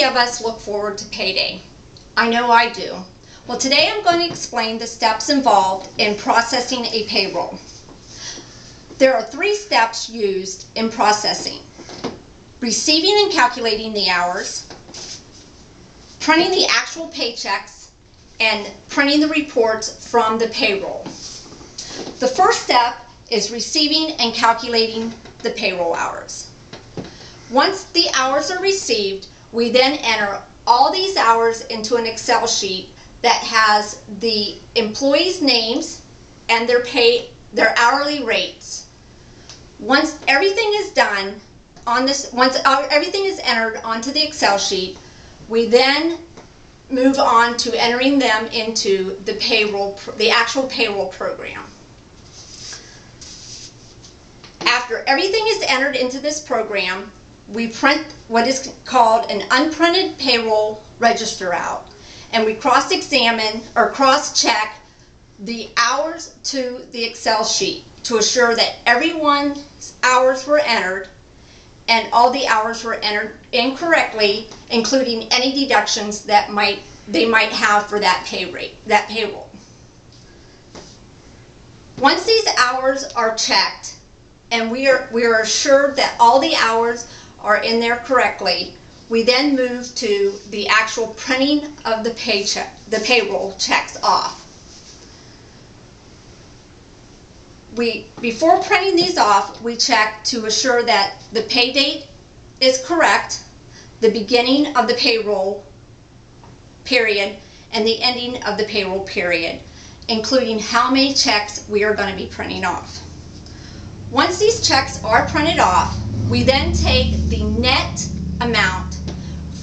many of us look forward to payday? I know I do. Well, today I'm going to explain the steps involved in processing a payroll. There are 3 steps used in processing: receiving and calculating the hours, printing the actual paychecks, and printing the reports from the payroll. The first step is receiving and calculating the payroll hours. Once the hours are received, we then enter all these hours into an Excel sheet that has the employees' names and their hourly rates. Once everything is done on this, once everything is entered onto the Excel sheet, we then move on to entering them into the payroll, the actual payroll program. After everything is entered into this program, we print what is called an unprinted payroll register out, and we cross-examine or cross-check the hours to the Excel sheet to assure that everyone's hours were entered and all the hours were entered incorrectly, including any deductions that they might have for that payroll. Once these hours are checked and we are assured that all the hours are in there correctly, we then move to the actual printing of the payroll checks off. Before printing these off, we check to assure that the pay date is correct, the beginning of the payroll period, and the ending of the payroll period, including how many checks we are going to be printing off. Once these checks are printed off, we then take the net amount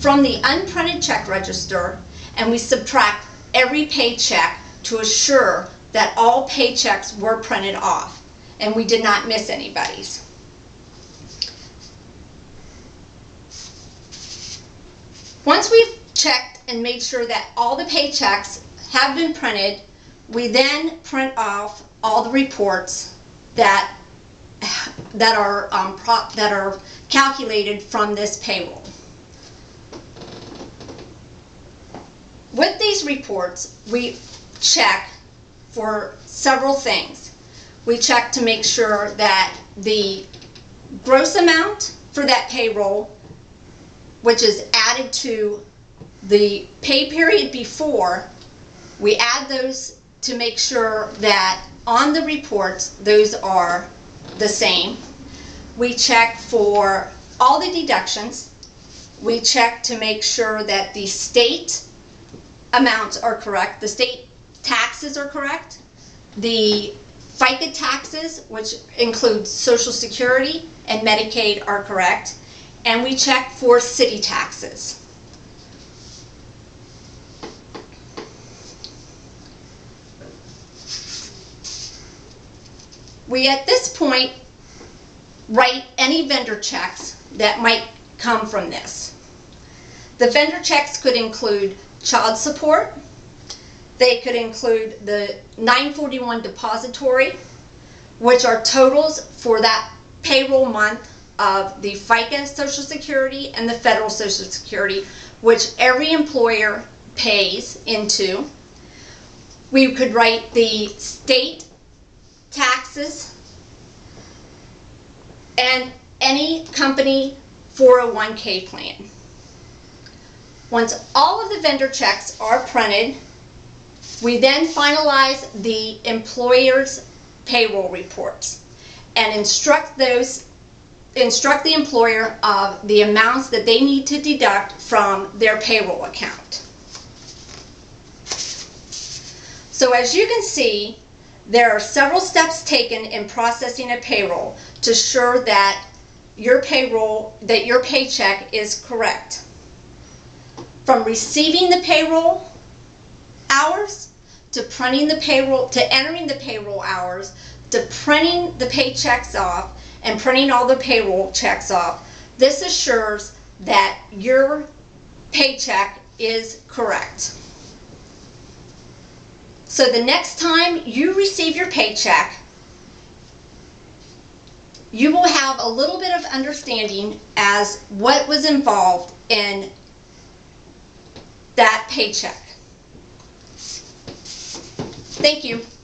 from the unprinted check register and we subtract every paycheck to assure that all paychecks were printed off and we did not miss anybody's. Once we've checked and made sure that all the paychecks have been printed, we then print off all the reports that are calculated from this payroll. With these reports, we check for several things. We check to make sure that the gross amount for that payroll, which is added to the pay period before, we add those to make sure that on the reports those are the same. We check for all the deductions. We check to make sure that the state amounts are correct, the state taxes are correct, the FICA taxes, which includes Social Security and Medicaid, are correct, and we check for city taxes. We at this point write any vendor checks that might come from this. The vendor checks could include child support. They could include the 941 depository, which are totals for that payroll month of the FICA Social Security and the federal Social Security, which every employer pays into. We could write the state taxes and any company 401k plan. Once all of the vendor checks are printed, we then finalize the employer's payroll reports and instruct the employer of the amounts that they need to deduct from their payroll account. So as you can see, there are several steps taken in processing a payroll to ensure that your paycheck is correct. From receiving the payroll hours, to printing the payroll, to entering the payroll hours, to printing the paychecks off and printing all the payroll checks off, this assures that your paycheck is correct. So the next time you receive your paycheck, you will have a little bit of understanding as what was involved in that paycheck. Thank you.